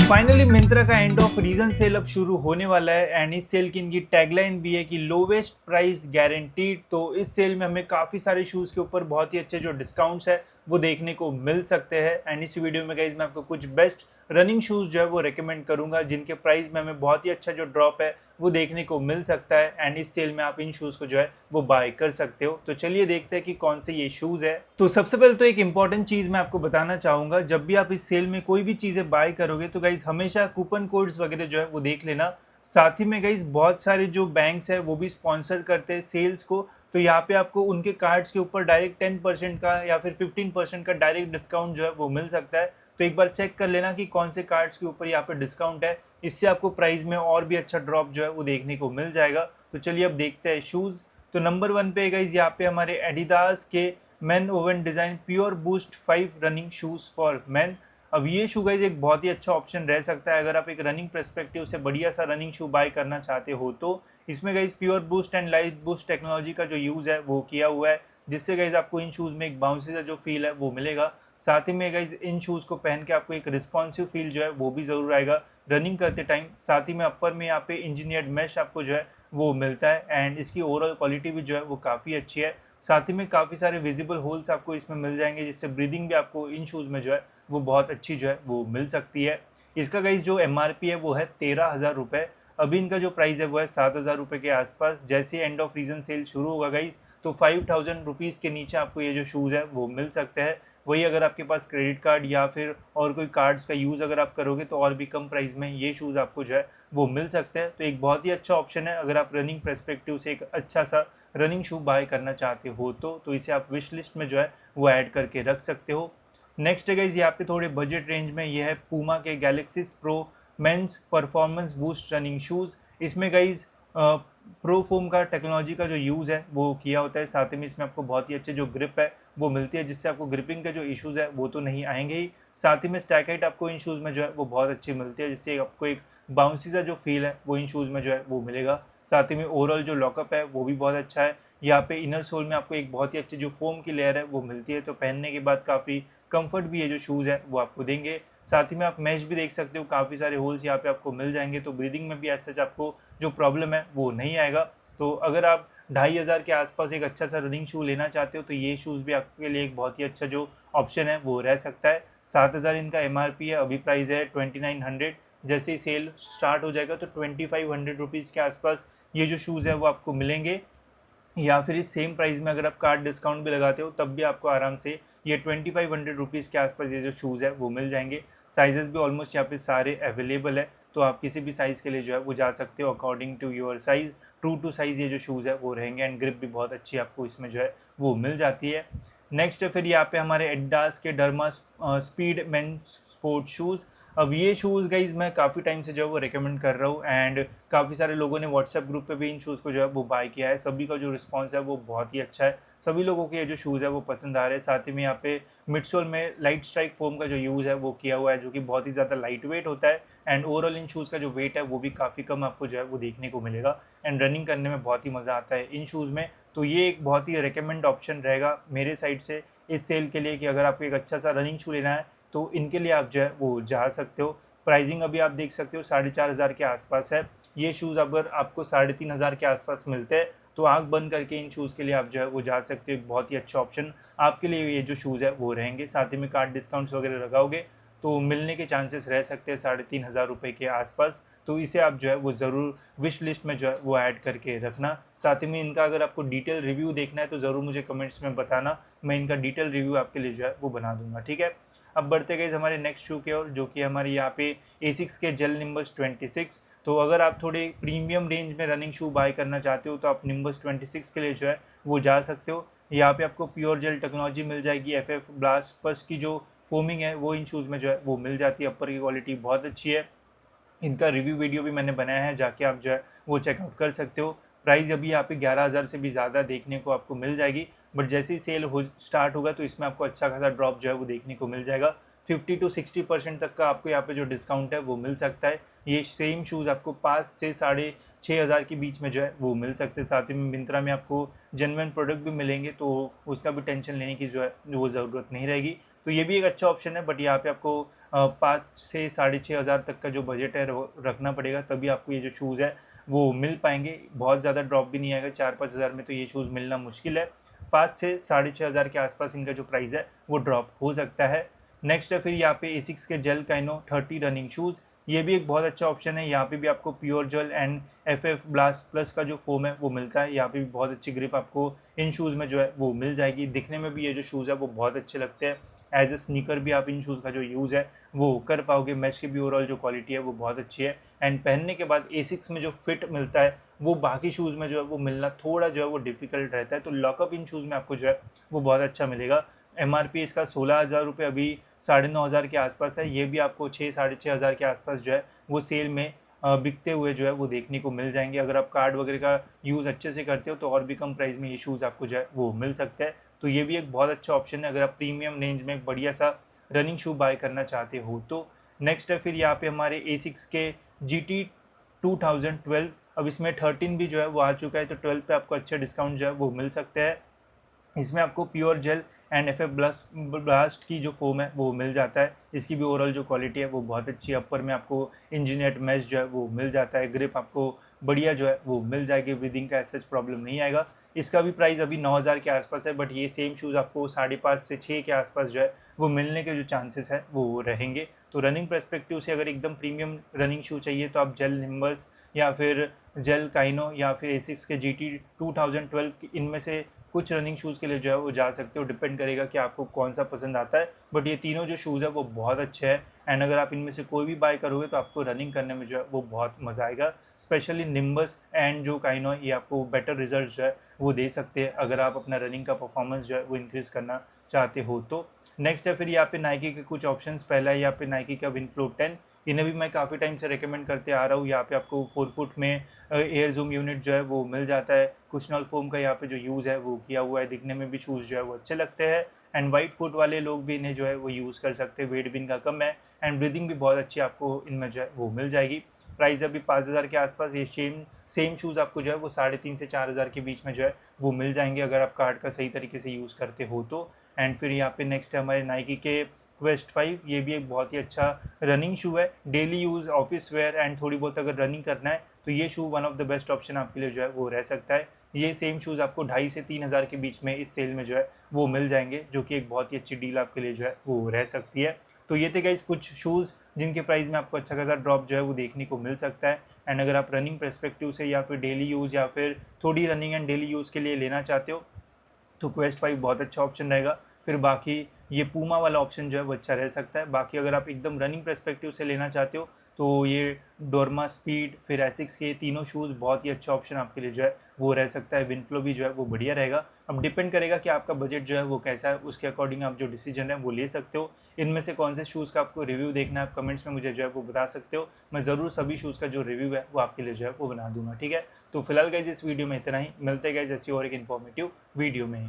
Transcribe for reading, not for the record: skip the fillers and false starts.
Finally Myntra का end of reason cell अब शुरू होने वाला है एंड इस सेल की इनकी टैगलाइन भी है कि लोवेस्ट प्राइस गारंटीड। तो इस सेल में हमें काफ़ी सारे शूज़ के ऊपर बहुत ही अच्छे जो डिस्काउंट्स है वो देखने को मिल सकते हैं। एंड इस वीडियो में गाइज मैं आपको कुछ बेस्ट रनिंग शूज़ जो है वो रेकमेंड करूंगा जिनके प्राइस में हमें बहुत ही अच्छा जो ड्रॉप है वो देखने को मिल सकता है। एंड इस सेल में आप इन शूज़ को जो है वो बाय कर सकते हो। तो चलिए देखते हैं कि कौन से ये शूज़ है। तो सबसे पहले तो एक इंपॉर्टेंट चीज़ मैं आपको बताना चाहूँगा, जब भी आप इस सेल में कोई भी चीज़ें बाय करोगे तो गाइज हमेशा कूपन कोड्स वगैरह जो है वो देख लेना। साथ ही में गाइज बहुत सारे जो बैंक्स है वो भी स्पॉन्सर करते हैं सेल्स को, तो यहाँ पे आपको उनके कार्ड्स के ऊपर डायरेक्ट 10% का या फिर 15% का डायरेक्ट डिस्काउंट जो है वो मिल सकता है। तो एक बार चेक कर लेना कि कौन से कार्ड्स के ऊपर यहाँ पे डिस्काउंट है, इससे आपको प्राइस में और भी अच्छा ड्रॉप जो है वो देखने को मिल जाएगा। तो चलिए अब देखते हैं शूज़। तो नंबर 1 पे गाइज यहाँ पे हमारे एडिडास के man oven design pure boost 5 running shoes for man. अब ये शू गाइज एक बहुत ही अच्छा ऑप्शन रह सकता है अगर आप एक रनिंग पर्सपेक्टिव से बढ़िया सा रनिंग शू बाय करना चाहते हो। तो इसमें guys pure boost and light boost technology का जो यूज़ है वो किया हुआ है, जिससे गाइज आपको इन शूज़ में एक बाउंसी सा जो फील है वो मिलेगा। साथ ही में गाइज इन शूज़ को पहन के आपको एक रिस्पॉन्सिव फील जो है वो भी ज़रूर आएगा रनिंग करते टाइम। साथ ही में अपर में यहाँ पे इंजीनियर्ड मैश आपको जो है वो मिलता है एंड इसकी ओवरऑल क्वालिटी भी जो है वो काफ़ी अच्छी है। साथ ही में काफ़ी सारे विजिबल होल्स आपको इसमें मिल जाएंगे, जिससे ब्रीदिंग भी आपको इन शूज़ में जो है वो बहुत अच्छी जो है वो मिल सकती है। इसका गाइज जो MRP है वो है 13,000 रुपये। अभी इनका जो प्राइस है वो है 7,000 रुपये के आसपास। जैसे एंड ऑफ रीजन सेल शुरू होगा गाइज तो 5,000 रुपीज़ के नीचे आपको ये जो शूज़ है वो मिल सकते हैं। वही अगर आपके पास क्रेडिट कार्ड या फिर और कोई कार्ड्स का यूज़ अगर आप करोगे तो और भी कम प्राइस में ये शूज़ आपको जो है वो मिल सकते हैं। तो एक बहुत ही अच्छा ऑप्शन है अगर आप रनिंग पर्सपेक्टिव से एक अच्छा सा रनिंग शू बाय करना चाहते हो तो इसे आप विश लिस्ट में जो है वो ऐड करके रख सकते हो। नेक्स्ट है गाइज यहाँ पे थोड़े बजट रेंज में ये है पूमा के Galaxis pro men's performance boost running shoes. इसमें गाइज प्रो फोम का टेक्नोलॉजी का जो यूज़ है वो किया होता है। साथ ही में इसमें आपको बहुत ही अच्छे जो ग्रिप है वो मिलती है, जिससे आपको ग्रिपिंग के जो इश्यूज़ है वो तो नहीं आएंगे ही। साथ ही में स्टैक हाइट आपको इन शूज़ में जो है वो बहुत अच्छी मिलती है, जिससे आपको एक बाउंसी सा जो फील है वो इन शूज़ में जो है वो मिलेगा। साथ ही में ओवरऑल जो लॉकअप है वो भी बहुत अच्छा है। यहाँ पे इनर सोल में आपको एक बहुत ही अच्छी जो फोम की लेयर है वो मिलती है, तो पहनने के बाद काफ़ी कंफर्ट भी ये जो शूज़ है वो आपको देंगे। साथ ही में आप मैश भी देख सकते हो, काफ़ी सारे होल्स यहाँ पे आपको मिल जाएंगे, तो ब्रीदिंग में भी ऐसा आपको जो प्रॉब्लम है वो नहीं आएगा। तो अगर आप 2,500 के आसपास एक अच्छा सा रनिंग शू लेना चाहते हो तो ये शूज़ भी आपके लिए एक बहुत ही अच्छा जो ऑप्शन है वो रह सकता है। 7,000 इनका MRP है, अभी प्राइस है 2,900। जैसे ही सेल स्टार्ट हो जाएगा तो 2,500 रुपीज़ के आसपास ये जो शूज़ है वो आपको मिलेंगे, या फिर इस सेम प्राइस में अगर आप कार्ड डिस्काउंट भी लगाते हो तब भी आपको आराम से ये 2,500 रुपीज़ के आसपास ये जो शूज़ है वो मिल जाएंगे। साइजेस भी ऑलमोस्ट यहाँ पे सारे अवेलेबल है, तो आप किसी भी साइज़ के लिए जो है वो जा सकते हो according to your size. True to size ये जो शूज़ है वो रहेंगे एंड ग्रिप भी बहुत अच्छी आपको इसमें जो है वो मिल जाती है। नेक्स्ट है फिर यहाँ पे हमारे एडिडास के derma speed main sport shoes. अब ये शूज़ गाइज मैं काफ़ी टाइम से जो है वो रिकमेंड कर रहा हूँ एंड काफ़ी सारे लोगों ने व्हाट्सएप ग्रुप पे भी इन शूज़ को जो है वो बाय किया है। सभी का जो रिस्पांस है वो बहुत ही अच्छा है, सभी लोगों के ये जो शूज़ है वो पसंद आ रहे हैं। साथ ही में यहाँ पे मिडसोल में लाइट स्ट्राइक फोम का जो यूज़ है वो किया हुआ है, जो कि बहुत ही ज़्यादा लाइट वेट होता है एंड ओवरऑल इन शूज़ का जो वेट है वो भी काफ़ी कम आपको जो है वो देखने को मिलेगा एंड रनिंग करने में बहुत ही मज़ा आता है इन शूज़ में। तो ये एक बहुत ही रिकमेंड ऑप्शन रहेगा मेरे साइड से इस सेल के लिए कि अगर आपको एक अच्छा सा रनिंग शू लेना है तो इनके लिए आप जो है वो जा सकते हो। प्राइसिंग अभी आप देख सकते हो 4,500 के आसपास है। ये शूज़ अगर आपको 3,500 के आसपास मिलते हैं तो आंख बंद करके इन शूज़ के लिए आप जो है वो जा सकते हो। एक बहुत ही अच्छा ऑप्शन आपके लिए ये जो शूज़ है वो रहेंगे। साथ ही में कार्ड डिस्काउंट्स वगैरह लगाओगे तो मिलने के चांसेस रह सकते हैं 3,500 रुपये के आसपास। तो इसे आप जो है वो ज़रूर विश लिस्ट में जो है वो ऐड करके रखना। साथ ही में इनका अगर आपको डिटेल रिव्यू देखना है तो ज़रूर मुझे कमेंट्स में बताना, मैं इनका डिटेल रिव्यू आपके लिए जो है वो बना दूंगा, ठीक है। अब बढ़ते गए हमारे नेक्स्ट शू के और, जो कि हमारे यहाँ पे एसिक्स के जेल निम्बस 26। तो अगर आप थोड़े प्रीमियम रेंज में रनिंग शू बाय करना चाहते हो तो आप निम्बस 26 के लिए जो है वो जा सकते हो। यहाँ पे आपको प्योर जेल टेक्नोलॉजी मिल जाएगी, FF ब्लास्ट पस की जो फोमिंग है वो इन शूज़ में जो है वो मिल जाती है। अपर की क्वालिटी बहुत अच्छी है, इनका रिव्यू वीडियो भी मैंने बनाया है, जाके आप जो है वो चेकआउट कर सकते हो। प्राइस अभी यहाँ पे 11,000 से भी ज़्यादा देखने को आपको मिल जाएगी, बट जैसे ही सेल हो स्टार्ट होगा तो इसमें आपको अच्छा खासा ड्रॉप जो है वो देखने को मिल जाएगा। 50-60% तक का आपको यहाँ पे जो डिस्काउंट है वो मिल सकता है। ये सेम शूज़ आपको 5 से 6,500 के बीच में जो है वो मिल सकते हैं। साथ ही में मिंत्रा में आपको जेन्युइन प्रोडक्ट भी मिलेंगे, तो उसका भी टेंशन लेने की जो है वो ज़रूरत नहीं रहेगी। तो ये भी एक अच्छा ऑप्शन है, बट यहाँ पे आपको 5 से 6,500 तक का जो बजट है रखना पड़ेगा, तभी आपको ये जो शूज़ है वो मिल पाएंगे। बहुत ज़्यादा ड्रॉप भी नहीं आएगा, 4-5 हज़ार में तो ये शूज़ मिलना मुश्किल है। 5 से 6,500 के आसपास इनका जो प्राइस है वो ड्रॉप हो सकता है। नेक्स्ट है फिर यहाँ पे एसिक्स के जेल काइनो 30 रनिंग शूज़। ये भी एक बहुत अच्छा ऑप्शन है। यहाँ पे भी आपको pure gel and FF blast plus का जो फोम है वो मिलता है। यहाँ पे भी बहुत अच्छी ग्रिप आपको इन शूज़ में जो है वो मिल जाएगी। दिखने में भी ये जो शूज़ है वो बहुत अच्छे लगते हैं। एज ए स्नीकर भी आप इन शूज़ का जो यूज़ है वो कर पाओगे। मैच की भी ओवरऑल जो क्वालिटी है वो बहुत अच्छी है। एंड पहनने के बाद एसिक्स में जो फिट मिलता है वो बाकी शूज़ में जो है वो मिलना थोड़ा जो है वो डिफ़िकल्ट रहता है। तो लॉकअप इन शूज़ में आपको जो है वो बहुत अच्छा मिलेगा। MRP इसका 16,000 रुपये, अभी 9,500 के आसपास है। ये भी आपको 6-6,500 के आसपास जो है वो सेल में बिकते हुए जो है वो देखने को मिल जाएंगे। अगर आप कार्ड वगैरह का यूज़ अच्छे से करते हो तो और भी कम प्राइस में ये शूज़ आपको जो है वो मिल सकता है। तो ये भी एक बहुत अच्छा ऑप्शन है अगर आप प्रीमियम रेंज में एक बढ़िया सा रनिंग शू बाय करना चाहते हो तो। नेक्स्ट है फिर यहाँ पे हमारे एसिक्स के GT 2012। अब इसमें 13 भी जो है वो आ चुका है, तो 12 पे आपको अच्छा डिस्काउंट जो है वो मिल सकता है। इसमें आपको pure gel and FF blast की जो फोम है वो मिल जाता है। इसकी भी ओवरऑल जो क्वालिटी है वो बहुत अच्छी है। अपर में आपको इंजीनियर्ड मैश जो है वो मिल जाता है। ग्रिप आपको बढ़िया जो है वो मिल जाएगी। ब्रीदिंग का सच प्रॉब्लम नहीं आएगा। इसका भी प्राइस अभी 9,000 के आसपास है, बट ये सेम शूज़ आपको 5.5 से 6 के आसपास जो है वो मिलने के जो चांसेस है वो रहेंगे। तो रनिंग पर्सपेक्टिव से अगर एकदम प्रीमियम रनिंग शू चाहिए तो आप जेल निम्बस या फिर जेल काइनो या फिर एसिक्स के GT 2012 की इनमें से कुछ रनिंग शूज़ के लिए जो है वो जा सकते हो। डिपेंड करेगा कि आपको कौन सा पसंद आता है, बट ये तीनों जो शूज़ है वो बहुत अच्छे हैं। एंड अगर आप इनमें से कोई भी बाय करोगे तो आपको रनिंग करने में जो है वो बहुत मज़ा आएगा। स्पेशली निम्बस एंड जो काइनो है ये आपको बेटर रिजल्ट जो है वो दे सकते हैं अगर आप अपना रनिंग का परफॉर्मेंस जो है वो इंक्रीज़ करना चाहते हो तो। नेक्स्ट है फिर यहाँ पे नाइकी के कुछ ऑप्शंस। पहला है यहाँ पे नाइकी का विनफ्लो 10। इन्हें भी मैं काफ़ी टाइम से रेकमेंड करते आ रहा हूँ। यहाँ पे आपको 4 फुट में एयर जूम यूनिट जो है वो मिल जाता है। कुशनल फोम का यहाँ पे जो यूज़ है वो किया हुआ है। दिखने में भी शूज़ जो है वो अच्छे लगते हैं। एंड वाइट फुट वाले लोग भी इन्हें जो है वो यूज़ कर सकते हैं। वेट भी इनका कम है एंड ब्रीदिंग भी बहुत अच्छी आपको इनमें जो है वो मिल जाएगी। प्राइस अभी 5,000 के आसपास। ये सेम शूज़ आपको जो है वो 3,500 से 4,000 के बीच में जो है वो मिल जाएंगे अगर आप कार्ड का सही तरीके से यूज़ करते हो तो। एंड फिर यहाँ पे नेक्स्ट है हमारे नाइकी के क्वेस्ट 5। ये भी एक बहुत ही अच्छा रनिंग शू है। Daily use, office wear and थोड़ी बहुत अगर रनिंग करना है तो ये shoe one of the best option आपके लिए जो है वो रह सकता है। ये सेम शूज़ आपको 2,500 से 3,000 के बीच में इस सेल में जो है वो मिल जाएंगे, जो कि एक बहुत ही अच्छी डील आपके लिए जो है वो रह सकती है। तो ये थे गाइस कुछ शूज़ जिनके प्राइस में आपको अच्छा खासा ड्रॉप जो है वो देखने को मिल सकता है। एंड अगर आप रनिंग पर्सपेक्टिव से या फिर डेली यूज़ या फिर थोड़ी रनिंग एंड डेली यूज़ के लिए लेना चाहते हो तो क्वेस्ट 5 बहुत अच्छा ऑप्शन रहेगा। फिर बाकी ये पूमा वाला ऑप्शन जो है वो अच्छा रह सकता है। बाकी अगर आप एकदम रनिंग पर्सपेक्टिव से लेना चाहते हो तो ये डोरमा स्पीड फिर एसिक्स के तीनों शूज़ बहुत ही अच्छा ऑप्शन आपके लिए जो है वो रह सकता है। विनफ्लो भी जो है वो बढ़िया रहेगा। अब डिपेंड करेगा कि आपका बजट जो है वो कैसा है, उसके अकॉर्डिंग आप जो डिसीजन है वो ले सकते हो। इनमें से कौन से शूज़ का आपको रिव्यू देखना है आप कमेंट्स में मुझे जो है वो बता सकते हो। मैं ज़रूर सभी शूज़ का जो रिव्यू है वो आपके लिए जो है वो बना दूंगा, ठीक है। तो फिलहाल गाइज इस वीडियो में इतना ही। मिलते हैं गाइज ऐसी और एक इन्फॉर्मेटिव वीडियो में।